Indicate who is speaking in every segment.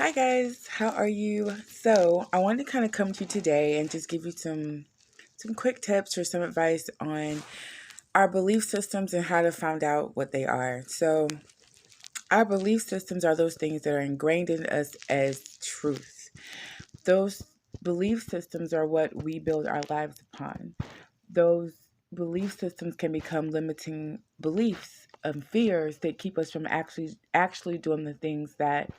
Speaker 1: Hi guys, how are you? So I wanted to kind of come to you today and just give you some quick tips or some advice on our belief systems and how to find out what they are. So our belief systems are those things that are ingrained in us as truth. Those belief systems are what we build our lives upon. Those belief systems can become limiting beliefs and fears that keep us from actually doing the things that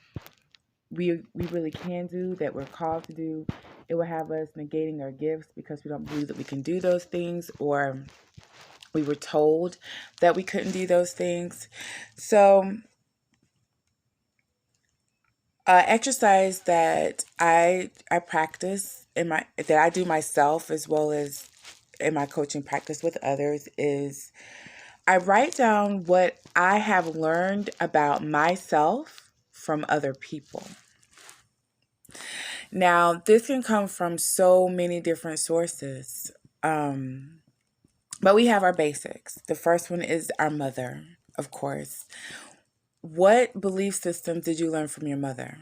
Speaker 1: we really can do, that we're called to do. It will have us negating our gifts because we don't believe that we can do those things, or we were told that we couldn't do those things. So exercise that I practice in my that I do myself as well as in my coaching practice with others is I write down what I have learned about myself from other people. Now, this can come from so many different sources, um, but we have our basics. The first one is our mother, of course. What belief systems did you learn from your mother?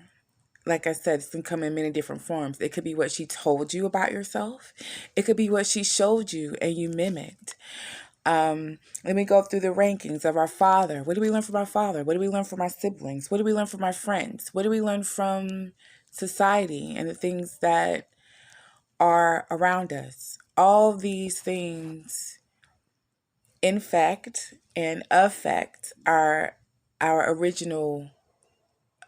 Speaker 1: Like I said, it can come in many different forms. It could be what she told you about yourself. It could be what she showed you and you mimicked. Let me go through the rankings of our father. What do we learn from our father? What do we learn from our siblings? What do we learn from our friends? What do we learn from society and the things that are around us? All these things infect and affect our original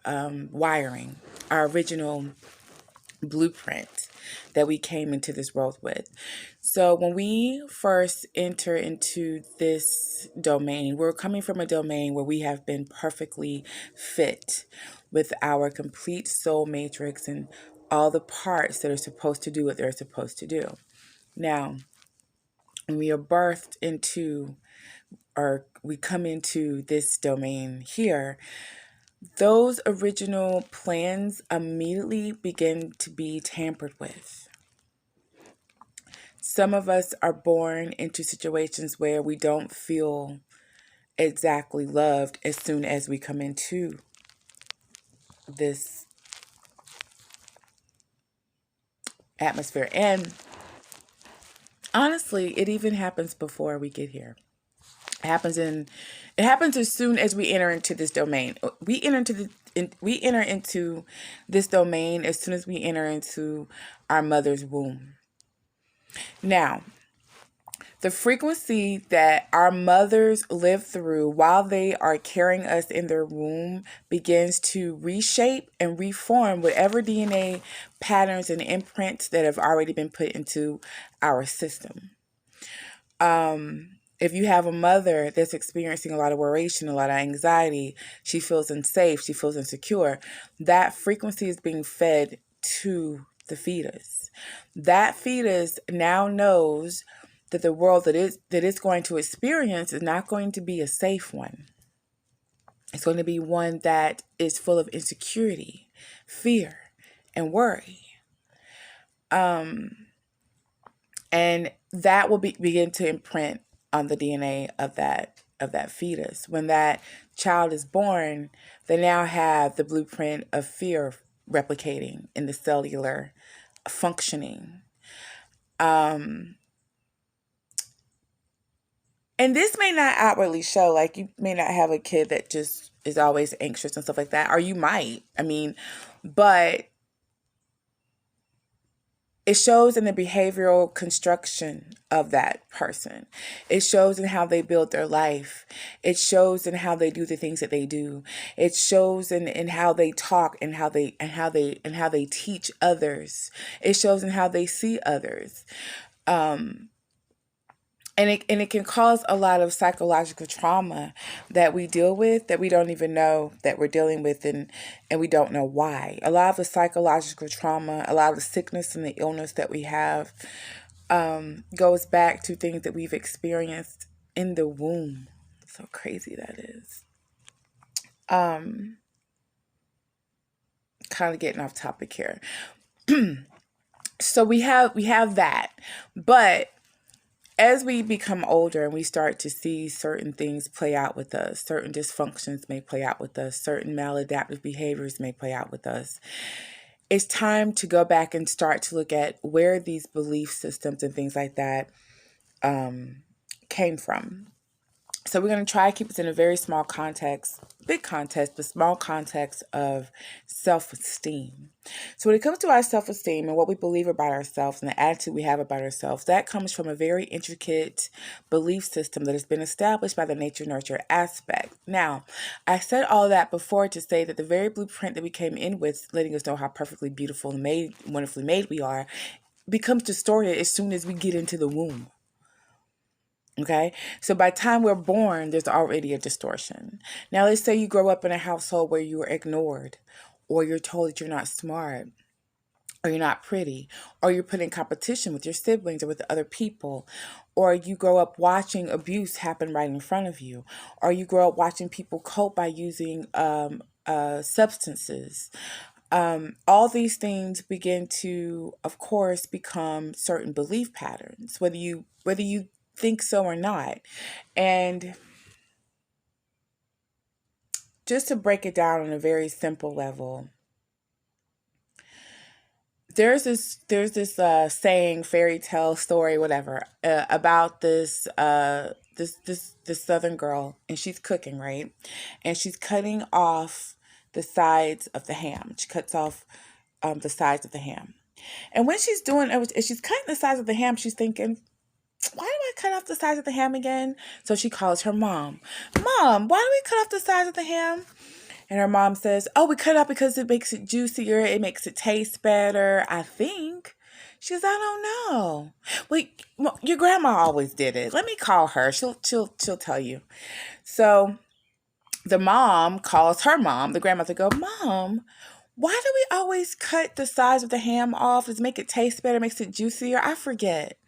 Speaker 1: wiring, our original blueprint that we came into this world with. So when we first enter into this domain, we're coming from a domain where we have been perfectly fit with our complete soul matrix and all the parts that are supposed to do what they're supposed to do. Now, when we are birthed into, or we come into this domain here, those original plans immediately begin to be tampered with. Some of us are born into situations where we don't feel exactly loved as soon as we come into this atmosphere. And honestly, it even happens before we get here. It happens as soon as we enter into this domain. We enter into this domain as soon as we enter into our mother's womb. Now, the frequency that our mothers live through while they are carrying us in their womb begins to reshape and reform whatever DNA patterns and imprints that have already been put into our system. If you have a mother that's experiencing a lot of worration, a lot of anxiety, she feels unsafe, she feels insecure, that frequency is being fed to the fetus. That fetus now knows that the world that it's going to experience is not going to be a safe one. It's going to be one that is full of insecurity, fear, and worry. And that will begin to imprint on the DNA of that fetus. When that child is born, they now have the blueprint of fear replicating in the cellular functioning. And this may not outwardly show, like you may not have a kid that just is always anxious and stuff like that, or you might. But it shows in the behavioral construction of that person. It shows in how they build their life. It shows in how they do the things that they do. It shows in how they talk and how they teach others. It shows in how they see others. And it can cause a lot of psychological trauma that we deal with that we don't even know that we're dealing with, and we don't know why. A lot of the psychological trauma, a lot of the sickness and the illness that we have goes back to things that we've experienced in the womb. So crazy that is. Kind of getting off topic here. So we have that, but as we become older and we start to see certain things play out with us, certain dysfunctions may play out with us, certain maladaptive behaviors may play out with us, it's time to go back and start to look at where these belief systems and things like that came from. So we're going to try to keep this in a very small context, big context, but small context of self-esteem. So when it comes to our self-esteem and what we believe about ourselves and the attitude we have about ourselves, that comes from a very intricate belief system that has been established by the nature-nurture aspect. Now, I said all that before to say that the very blueprint that we came in with, letting us know how perfectly beautiful and wonderfully made we are, becomes distorted as soon as we get into the womb. Okay, so by the time we're born, there's already a distortion. Now, let's say you grow up in a household where you were ignored, or you're told that you're not smart, or you're not pretty, or you're put in competition with your siblings or with other people, or you grow up watching abuse happen right in front of you, or you grow up watching people cope by using substances. All these things begin to, of course, become certain belief patterns, whether you think so or not. And just to break it down on a very simple level, there's this saying, fairy tale story, whatever, about this southern girl, and she's cooking, right? And she's cutting off the sides of the ham. She cuts off the sides of the ham. And when she's doing it, as she's cutting the sides of the ham, she's thinking, why do I cut off the sides of the ham again? So she calls her mom. Mom, why do we cut off the sides of the ham? And her mom says, oh, we cut it off because it makes it juicier. It makes it taste better, I think. She says, I don't know. Wait, your grandma always did it. Let me call her. She'll tell you. So the mom calls her mom, the grandmother, go, Mom, why do we always cut the sides of the ham off? Does it make it taste better? Makes it juicier? I forget.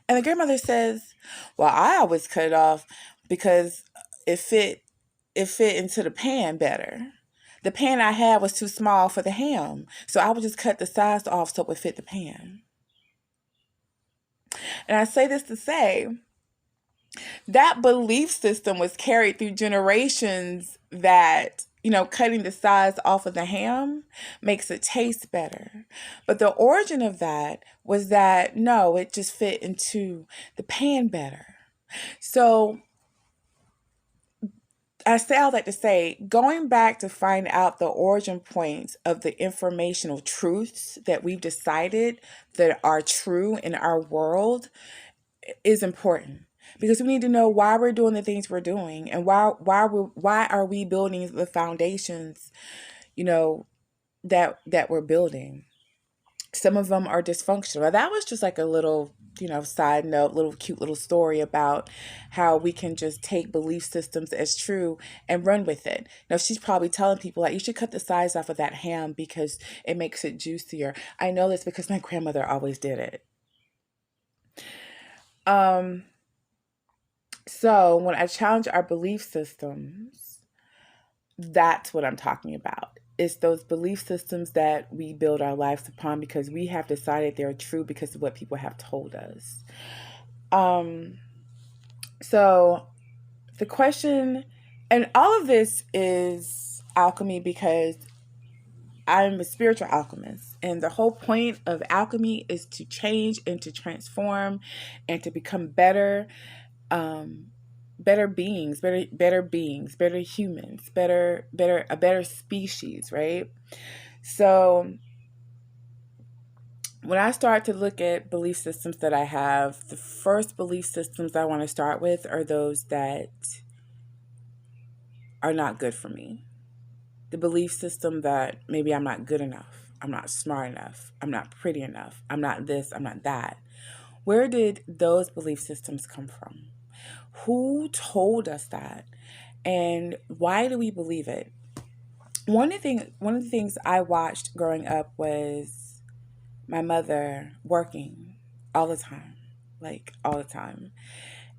Speaker 1: And the grandmother says, well, I always cut it off because it fit into the pan better. The pan I had was too small for the ham, so I would just cut the sides off so it would fit the pan. And I say this to say that belief system was carried through generations that, cutting the sides off of the ham makes it taste better. But the origin of that was that, no, it just fit into the pan better. So I say all that to say, going back to find out the origin points of the informational truths that we've decided that are true in our world is important, because we need to know why we're doing the things we're doing, and why are we building the foundations, that we're building. Some of them are dysfunctional. That was just like a little, side note, little cute little story about how we can just take belief systems as true and run with it. Now, she's probably telling people like, you should cut the sides off of that ham because it makes it juicier. I know this because my grandmother always did it. So when I challenge our belief systems, that's what I'm talking about. It's those belief systems that we build our lives upon because we have decided they're true because of what people have told us. So the question, and all of this is alchemy because I'm a spiritual alchemist. And the whole point of alchemy is to change and to transform and to become better, better beings, better humans, a better species, right? So when I start to look at belief systems that I have, the first belief systems I want to start with are those that are not good for me. The belief system that maybe I'm not good enough, I'm not smart enough, I'm not pretty enough, I'm not this, I'm not that. Where did those belief systems come from? Who told us that? And why do we believe it? One of the things I watched growing up was my mother working all the time,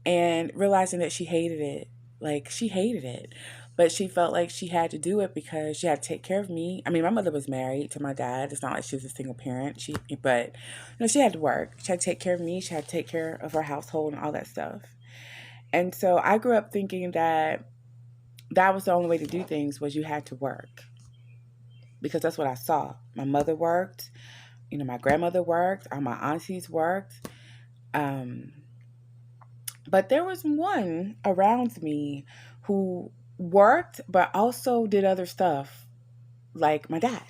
Speaker 1: and realizing that she hated it. Like, she hated it. but she felt like she had to do it because she had to take care of me. I mean, my mother was married to my dad. It's not like she was a single parent. But she had to work. She had to take care of me. She had to take care of her household and all that stuff. And so I grew up thinking that that was the only way to do things, was you had to work, because that's what I saw. My mother worked. My grandmother worked. All my aunties worked. Um, but there was one around me who worked, but also did other stuff, like my dad.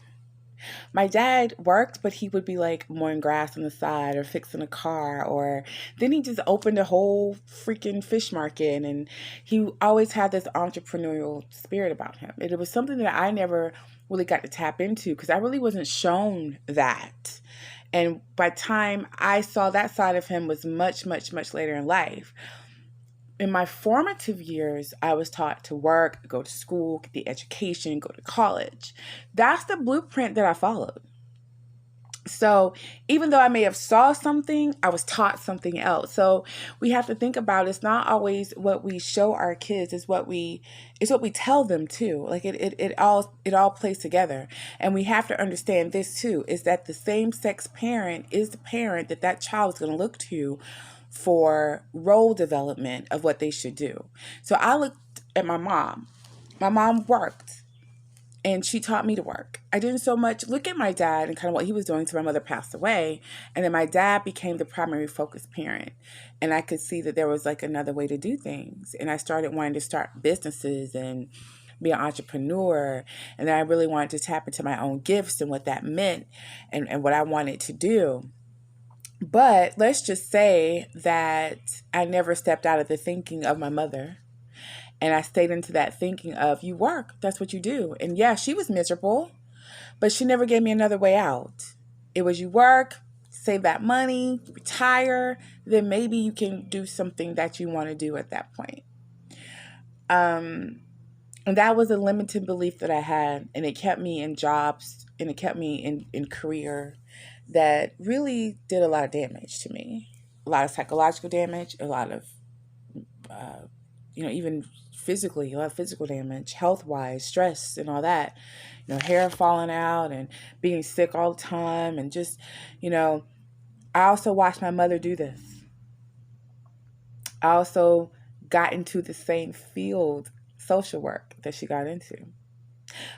Speaker 1: My dad worked, but he would be like mowing grass on the side or fixing a car, or then he just opened a whole freaking fish market. And he always had this entrepreneurial spirit about him. And it was something that I never really got to tap into because I really wasn't shown that. And by the time I saw that side of him was much, much, much later in life. In my formative years, I was taught to work, go to school, get the education, go to college. That's the blueprint that I followed. So even though I may have saw something, I was taught something else. So we have to think about, it's not always what we show our kids, it's what we tell them too. Like it all plays together. And we have to understand this too, is that the same sex parent is the parent that child is going to look to for role development of what they should do. So I looked at my mom. My mom worked. And she taught me to work. I didn't so much look at my dad and kind of what he was doing till my mother passed away. And then my dad became the primary focus parent. And I could see that there was like another way to do things. And I started wanting to start businesses and be an entrepreneur. And then I really wanted to tap into my own gifts and what that meant and what I wanted to do. But let's just say that I never stepped out of the thinking of my mother. And I stayed into that thinking of, you work, that's what you do. And yeah, she was miserable, but she never gave me another way out. It was, you work, save that money, retire, then maybe you can do something that you want to do at that point. And that was a limited belief that I had, and it kept me in jobs, and it kept me in career that really did a lot of damage to me. A lot of psychological damage, a lot of, even physically, a lot of physical damage, health-wise, stress and all that. Hair falling out and being sick all the time. And just, I also watched my mother do this. I also got into the same field, social work, that she got into.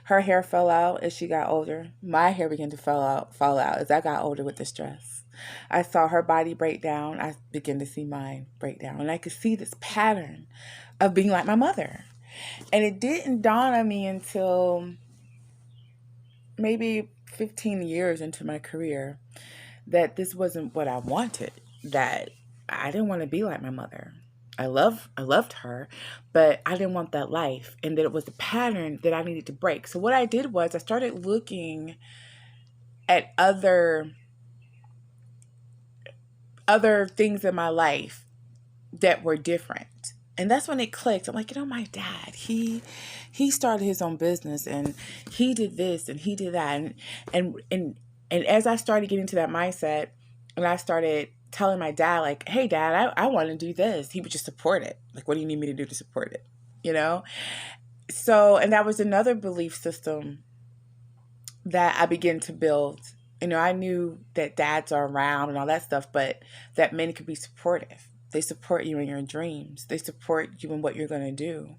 Speaker 1: Her hair fell out as she got older. My hair began to fall out as I got older with the stress. I saw her body break down. I began to see mine break down. And I could see this pattern of being like my mother. And it didn't dawn on me until maybe 15 years into my career that this wasn't what I wanted, that I didn't want to be like my mother. I loved her, but I didn't want that life, and that it was a pattern that I needed to break. So what I did was I started looking at other things in my life that were different. And that's when it clicked. I'm like, my dad, he started his own business, and he did this and he did that. And as I started getting to that mindset, and I started telling my dad, like, hey, Dad, I want to do this, he would just support it. Like, what do you need me to do to support it? So, and that was another belief system that I began to build. I knew that dads are around and all that stuff, but that men could be supportive. They support you in your dreams. They support you in what you're going to do.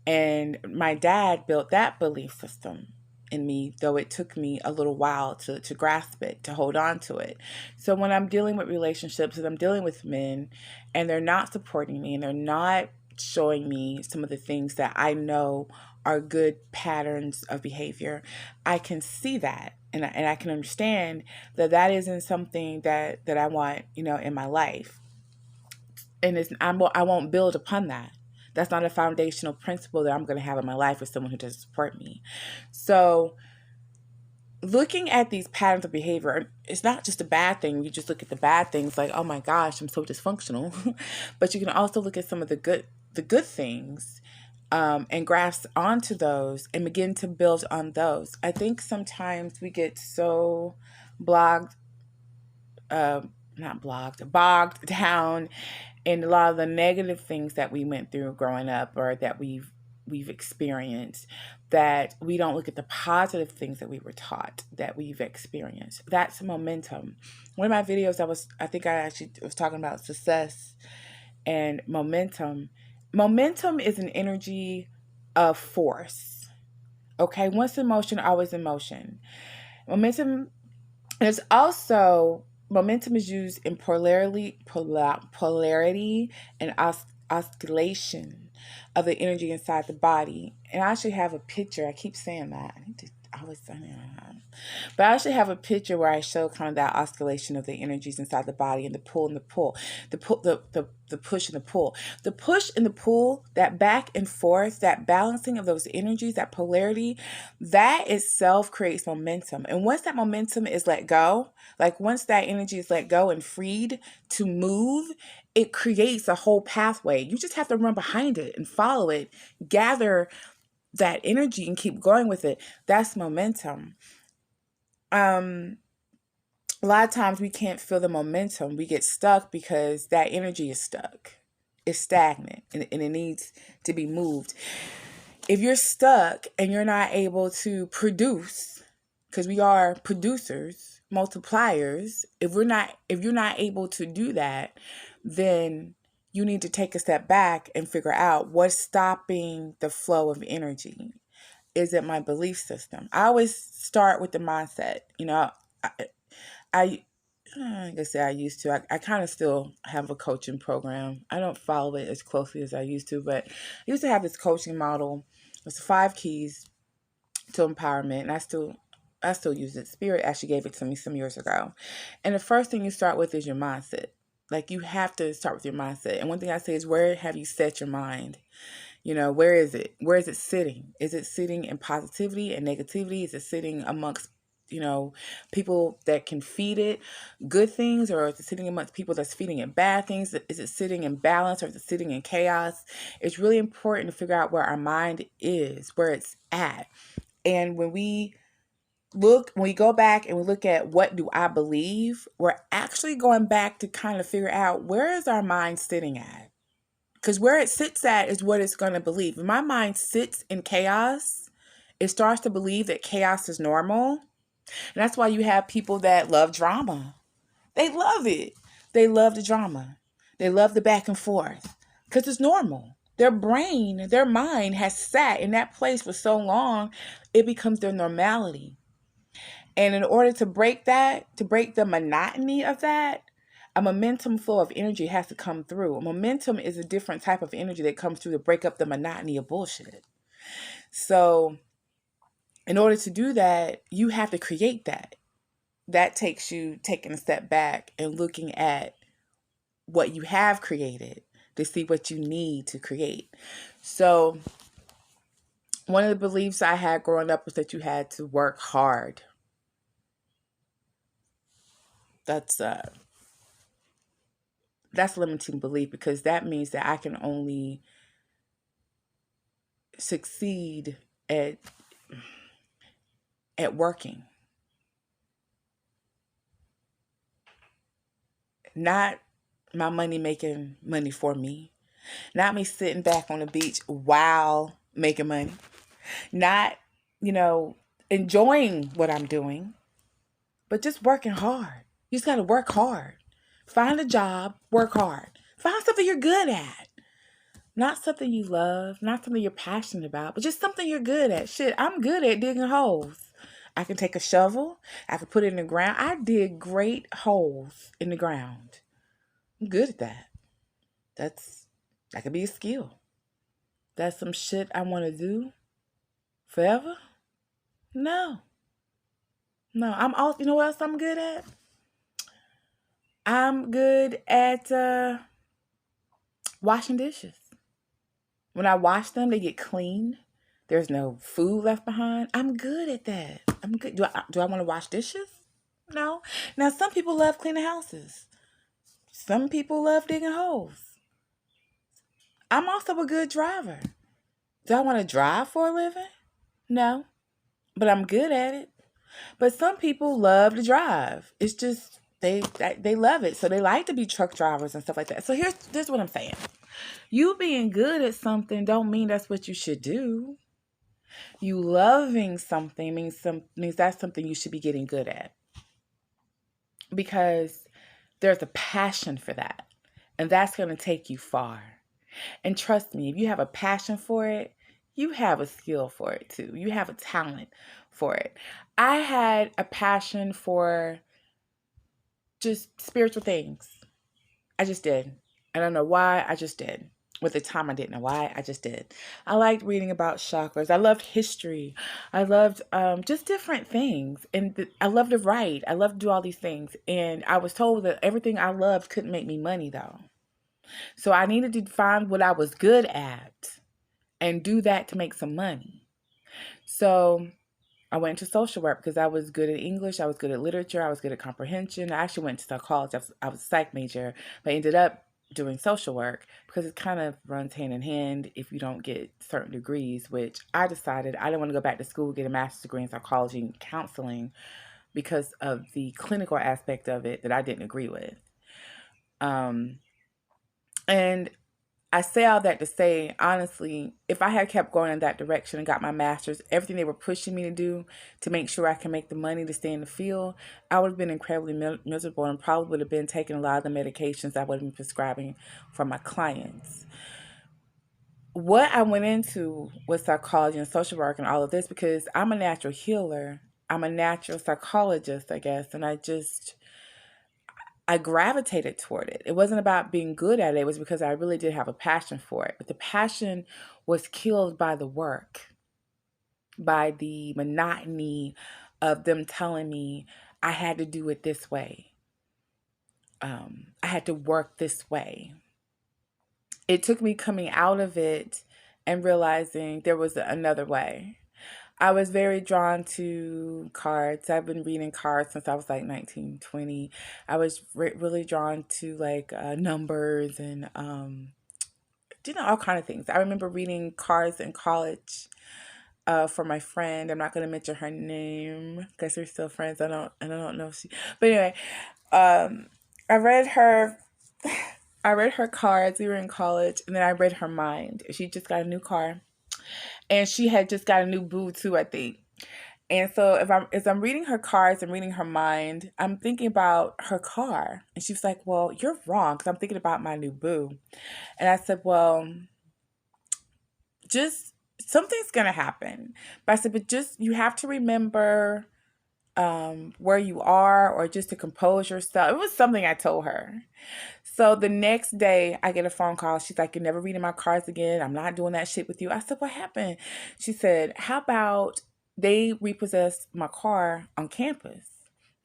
Speaker 1: And my dad built that belief system in me, though it took me a little while to grasp it, to hold on to it. So when I'm dealing with relationships and I'm dealing with men and they're not supporting me and they're not showing me some of the things that I know are good patterns of behavior, I can see that. And I can understand that isn't something that I want, in my life. And I won't build upon that. That's not a foundational principle that I'm going to have in my life with someone who doesn't support me. So looking at these patterns of behavior, it's not just a bad thing. You just look at the bad things like, oh my gosh, I'm so dysfunctional. But you can also look at some of the good things and grasp onto those and begin to build on those. I think sometimes we get so bogged down in a lot of the negative things that we went through growing up, or that we've we've experienced, that we don't look at the positive things that we were taught that we've experienced. That's momentum. One of my videos, I think I actually was talking about success and momentum. Momentum is an energy of force. Okay, once in motion, always in motion. Momentum is also momentum is used in polarity and oscillation of the energy inside the body. And I actually have a picture. I keep saying that. I need to always say that. But I actually have a picture where I show kind of that oscillation of the energies inside the body, and the pull and the pull, the push and the pull. The push and the pull, that back and forth, that balancing of those energies, that polarity, that itself creates momentum. And once that momentum is let go, like once that energy is let go and freed to move, it creates a whole pathway. You just have to run behind it and follow it, gather that energy and keep going with it. That's momentum. A lot of times we can't feel the momentum. We get stuck because that energy is stuck. It's stagnant, and it needs to be moved. If you're stuck and you're not able to produce, because we are producers, multipliers, if you're not able to do that, then you need to take a step back and figure out what's stopping the flow of energy. Is it my belief system? I always start with the mindset. Like I said, I used to. I kind of still have a coaching program. I don't follow it as closely as I used to, but I used to have this coaching model. It's 5 keys to empowerment, and I still use it. Spirit actually gave it to me some years ago. And the first thing you start with is your mindset. Like, you have to start with your mindset. And one thing I say is, where have you set your mind? Where is it? Where is it sitting? Is it sitting in positivity and negativity? Is it sitting amongst, people that can feed it good things, or is it sitting amongst people that's feeding it bad things? Is it sitting in balance, or is it sitting in chaos? It's really important to figure out where our mind is, where it's at. And when we go back and we look at what do I believe, we're actually going back to kind of figure out, where is our mind sitting at? Because where it sits at is what it's going to believe. If my mind sits in chaos, it starts to believe that chaos is normal. And that's why you have people that love drama. They love it. They love the drama. They love the back and forth because it's normal. Their brain, their mind has sat in that place for so long, it becomes their normality. And in order to break that, to break the monotony of that, a momentum flow of energy has to come through. A momentum is a different type of energy that comes through to break up the monotony of bullshit. So in order to do that, you have to create that. That takes you taking a step back and looking at what you have created to see what you need to create. So one of the beliefs I had growing up was that you had to work hard. That's limiting belief, because that means that I can only succeed at working, not my money making money for me, not me sitting back on the beach while making money, not enjoying what I'm doing, but just working hard. You just got to work hard. Find a job, work hard. Find something you're good at. Not something you love, not something you're passionate about, but just something you're good at. Shit, I'm good at digging holes. I can take a shovel, I can put it in the ground. I dig great holes in the ground. I'm good at that. That could be a skill. That's some shit I want to do forever? No. I'm all, you know what else I'm good at? I'm good at washing dishes. When I wash them, they get clean. There's no food left behind. I'm good at that. I'm good. Do I want to wash dishes? No. Now, some people love cleaning houses. Some people love digging holes. I'm also a good driver. Do I want to drive for a living? No. But I'm good at it. But some people love to drive. It's just They love it. So they like to be truck drivers and stuff like that. So here's what I'm saying. You being good at something don't mean that's what you should do. You loving something means that's something you should be getting good at. Because there's a passion for that. And that's going to take you far. And trust me, if you have a passion for it, you have a skill for it too. You have a talent for it. I had a passion for just spiritual things. I just did. I don't know why, I just did. With the time, I didn't know why, I just did. I liked reading about chakras. I loved history. I loved just different things. And I loved to write. I loved to do all these things. And I was told that everything I loved couldn't make me money, though. So I needed to find what I was good at and do that to make some money. So I went into social work because I was good at English. I was good at literature. I was good at comprehension. I actually went to psychology. I was a psych major, but I ended up doing social work because it kind of runs hand in hand if you don't get certain degrees, which I decided I didn't want to go back to school, get a master's degree in psychology and counseling because of the clinical aspect of it that I didn't agree with. And I say all that to say, honestly, if I had kept going in that direction and got my master's, everything they were pushing me to do to make sure I can make the money to stay in the field, I would have been incredibly miserable and probably would have been taking a lot of the medications I would have been prescribing for my clients. What I went into with psychology and social work and all of this, because I'm a natural healer, I'm a natural psychologist, I guess, and I gravitated toward it. It wasn't about being good at it. It was because I really did have a passion for it. But the passion was killed by the work, by the monotony of them telling me I had to do it this way. I had to work this way. It took me coming out of it and realizing there was another way. I was very drawn to cards. I've been reading cards since I was like 19, 20. I was really drawn to like numbers and, all kind of things. I remember reading cards in college for my friend. I'm not going to mention her name because we're still friends. I don't know if she, but anyway, I read her. I read her cards. We were in college, and then I read her mind. She just got a new car. And she had just got a new boo too, I think. And so as I'm reading her cards and reading her mind, I'm thinking about her car. And she was like, well, you're wrong because I'm thinking about my new boo. And I said, well, just something's going to happen. But I said, but just you have to remember where you are or just to compose yourself. It was something I told her. So the next day I get a phone call. She's like, you're never reading my cards again. I'm not doing that shit with you. I said, what happened? She said, how about they repossessed my car on campus?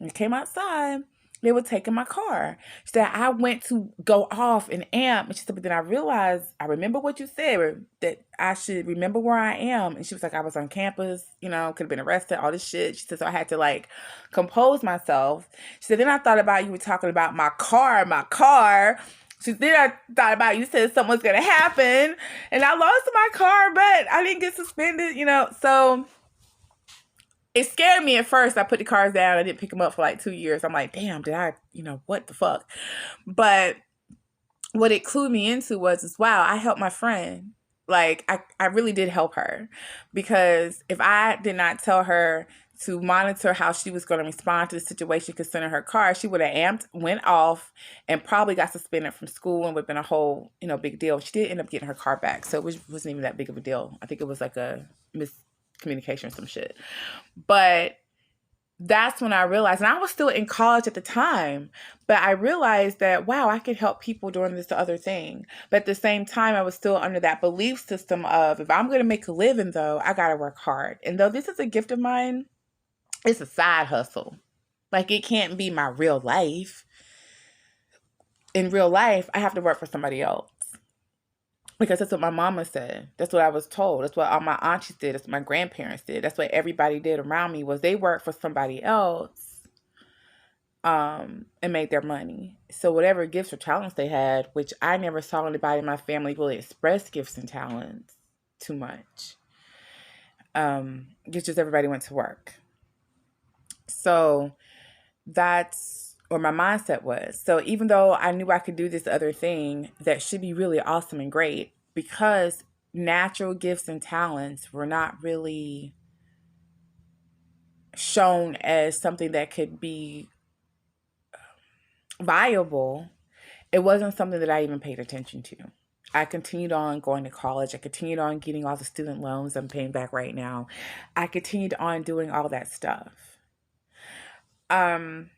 Speaker 1: And it came outside. They were taking my car. She said, I went to go off and amp. And she said, but then I realized, I remember what you said, that I should remember where I am. And she was like, I was on campus, could have been arrested, all this shit. She said, so I had to like compose myself. She said, then I thought about you were talking about my car. She said, then I thought about you said something was going to happen. And I lost my car, but I didn't get suspended, So it scared me at first. I put the cars down. I didn't pick them up for like 2 years. I'm like, damn, did I, what the fuck? But what it clued me into was wow, I helped my friend. Like, I really did help her. Because if I did not tell her to monitor how she was going to respond to the situation concerning her car, she would have went off, and probably got suspended from school and would have been a whole, big deal. She did end up getting her car back. So it wasn't even that big of a deal. I think it was like a miscommunication or some shit. But that's when I realized, and I was still in college at the time, but I realized that, wow, I could help people doing this other thing. But at the same time, I was still under that belief system of, if I'm going to make a living, though, I got to work hard. And though this is a gift of mine, it's a side hustle. Like, it can't be my real life. In real life, I have to work for somebody else. Because that's what my mama said. That's what I was told. That's what all my aunties did. That's what my grandparents did. That's what everybody did around me, was they worked for somebody else and made their money. So whatever gifts or talents they had, which I never saw anybody in my family really express gifts and talents too much. It's just everybody went to work. So that's or my mindset was. So even though I knew I could do this other thing that should be really awesome and great, because natural gifts and talents were not really shown as something that could be viable, it wasn't something that I even paid attention to. I continued on going to college. I continued on getting all the student loans I'm paying back right now. I continued on doing all that stuff. Um,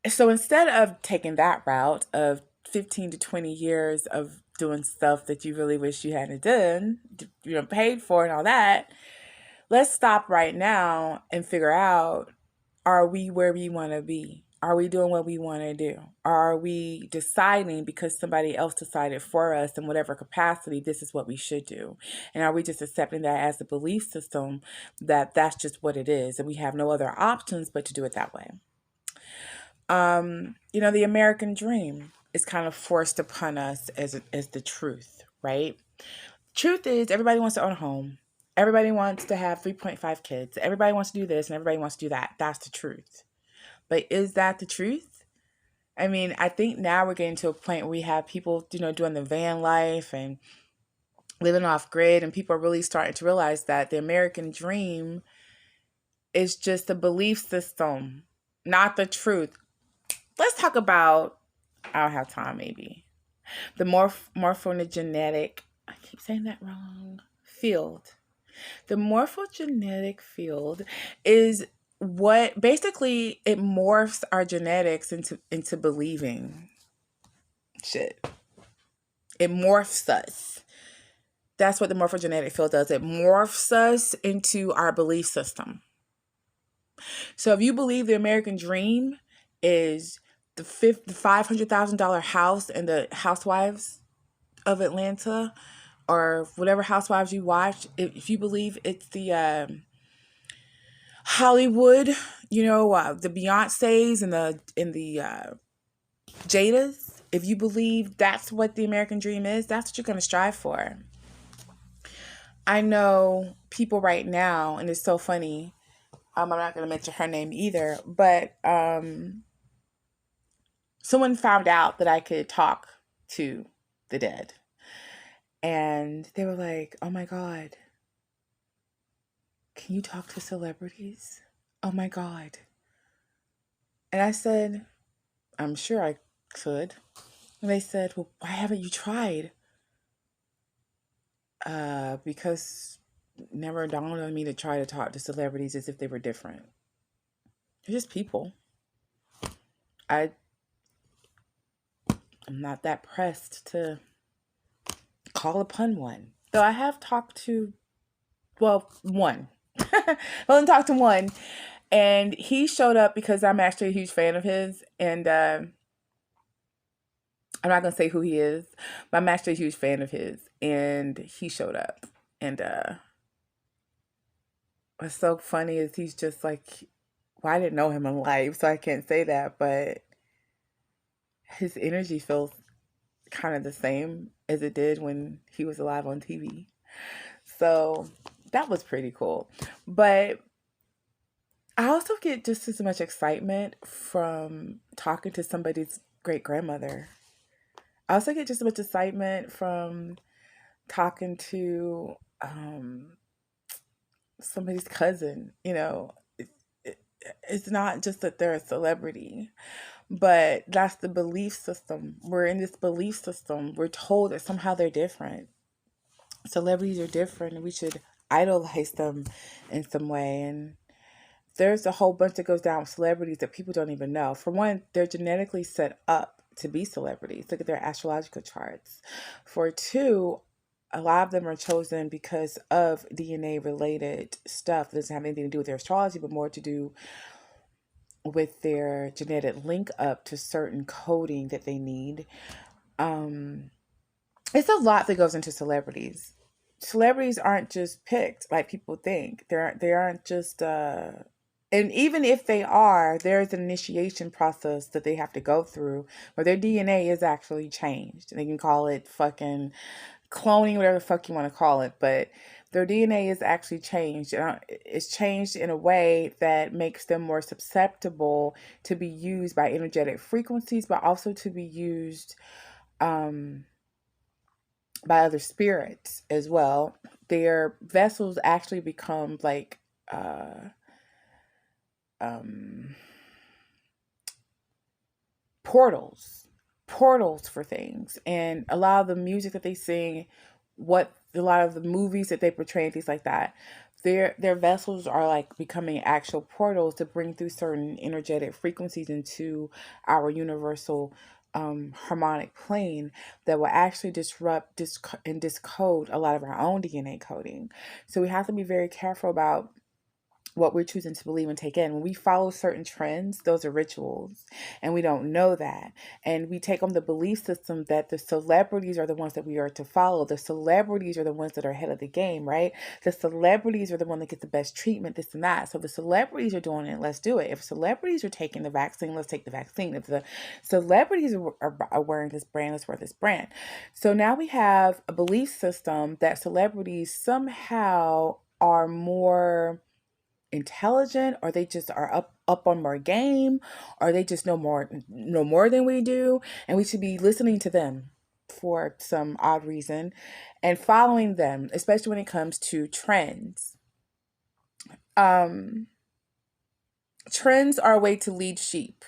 Speaker 1: so instead of taking that route of 15 to 20 years of doing stuff that you really wish you hadn't done, paid for and all that, let's stop right now and figure out, are we where we want to be? Are we doing what we want to do? Are we deciding because somebody else decided for us in whatever capacity this is what we should do? And are we just accepting that as a belief system that that's just what it is and we have no other options but to do it that way? The American dream is kind of forced upon us as the truth, right? Truth is everybody wants to own a home. Everybody wants to have 3.5 kids. Everybody wants to do this and everybody wants to do that. That's the truth. But is that the truth? I mean, I think now we're getting to a point where we have people, doing the van life and living off grid, and people are really starting to realize that the American dream is just a belief system, not the truth. Let's talk about, I don't have time maybe, the morphogenetic, I keep saying that wrong, field. The morphogenetic field is what basically it morphs our genetics into believing shit. It morphs us. That's what the morphogenetic field does. It morphs us into our belief system. So if you believe the American dream is the $500,000 house and the Housewives of Atlanta, or whatever Housewives you watch, if you believe it's the Hollywood, the Beyoncés and the Jadas, if you believe that's what the American dream is, that's what you're going to strive for. I know people right now, and it's so funny, I'm not going to mention her name either, but someone found out that I could talk to the dead. And they were like, oh my God, can you talk to celebrities? Oh my God. And I said, I'm sure I could. And they said, well, why haven't you tried? Because it never dawned on me to try to talk to celebrities as if they were different. They're just people. I'm not that pressed to call upon one. Though I have talked to, one. I only talked to one. And he showed up because I'm actually a huge fan of his. And I'm not going to say who he is, but I'm actually a huge fan of his. And he showed up. And what's so funny is he's just like, well, I didn't know him in life, so I can't say that. But his energy feels kind of the same as it did when he was alive on TV. So that was pretty cool. But I also get just as much excitement from talking to somebody's great grandmother. I also get just as much excitement from talking to somebody's cousin. It's not just that they're a celebrity, but that's the belief system. We're in this belief system. We're told that somehow they're different. Celebrities are different and we should idolize them in some way. And there's a whole bunch that goes down with celebrities that people don't even know. For one, they're genetically set up to be celebrities. Look at their astrological charts. For two, a lot of them are chosen because of DNA related stuff that doesn't have anything to do with their astrology, but more to do with their genetic link up to certain coding that they need. It's a lot that goes into celebrities. Celebrities aren't just picked like people think. They aren't just and even if they are, there's an initiation process that they have to go through where their DNA is actually changed. They can call it fucking cloning, whatever the fuck you want to call it, but their DNA is actually changed. It's changed in a way that makes them more susceptible to be used by energetic frequencies, but also to be used um, by other spirits as well. Their vessels actually become like um, portals, portals for things. And a lot of the music that they sing, what a lot of the movies that they portray and things like that, their vessels are like becoming actual portals to bring through certain energetic frequencies into our universal harmonic plane that will actually disrupt and discode a lot of our own DNA coding. So we have to be very careful about what we're choosing to believe and take in. When we follow certain trends, those are rituals, and we don't know that. And we take on the belief system that the celebrities are the ones that we are to follow. The celebrities are the ones that are ahead of the game, right? The celebrities are the one that get the best treatment, this and that. So the celebrities are doing it, let's do it. If celebrities are taking the vaccine, let's take the vaccine. If the celebrities are wearing this brand, let's wear this brand. So now we have a belief system that celebrities somehow are more intelligent, or they just are up on more game, or they just know more than we do, and we should be listening to them for some odd reason and following them, especially when it comes to trends. um Trends are a way to lead sheep.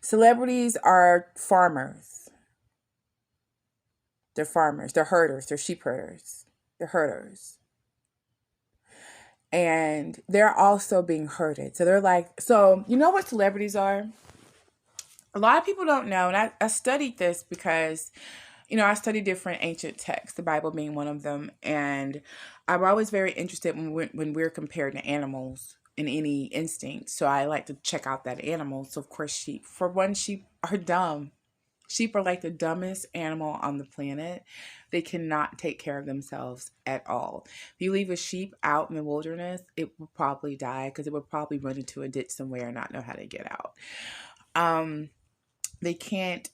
Speaker 1: Celebrities are farmers. They're farmers, they're herders, they're sheep herders, they're herders, and they're also being herded. So they're like, so you know what celebrities are? A lot of people don't know, and I studied this because, I study different ancient texts, the Bible being one of them, and I'm always very interested when we're compared to animals in any instinct. So I like to check out that animal. So of course, sheep. For one, sheep are dumb. Sheep are like the dumbest animal on the planet. They cannot take care of themselves at all. If you leave a sheep out in the wilderness, it will probably die because it would probably run into a ditch somewhere and not know how to get out. They can't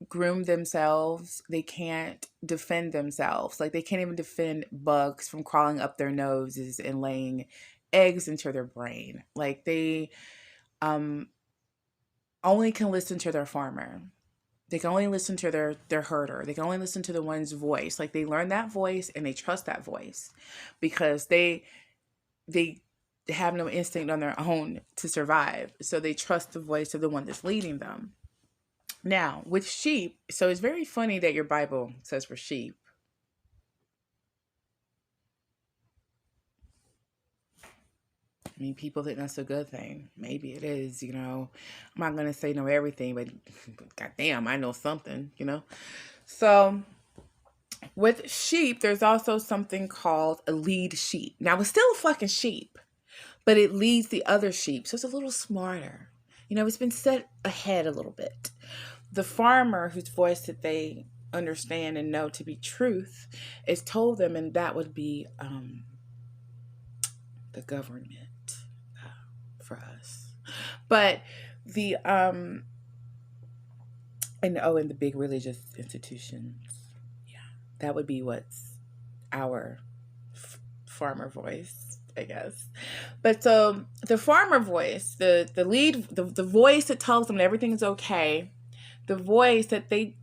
Speaker 1: groom themselves. They can't defend themselves. Like they can't even defend bugs from crawling up their noses and laying eggs into their brain. Like they um only can listen to their farmer. They can only listen to their herder. They can only listen to the one's voice. Like they learn that voice and they trust that voice because they have no instinct on their own to survive. So they trust the voice of the one that's leading them. Now, with sheep, so it's very funny that your Bible says for sheep. I mean, people think that's a good thing. Maybe it is, I'm not going to say know everything, but goddamn, I know something. So, with sheep, there's also something called a lead sheep. Now, it's still a fucking sheep, but it leads the other sheep. So it's a little smarter. It's been set ahead a little bit. The farmer whose voice that they understand and know to be truth is told them, and that would be the government for us. But the and the big religious institutions, yeah, that would be what's our farmer voice, I guess. But so the farmer voice, the lead, the voice that tells them that everything's okay, the voice that they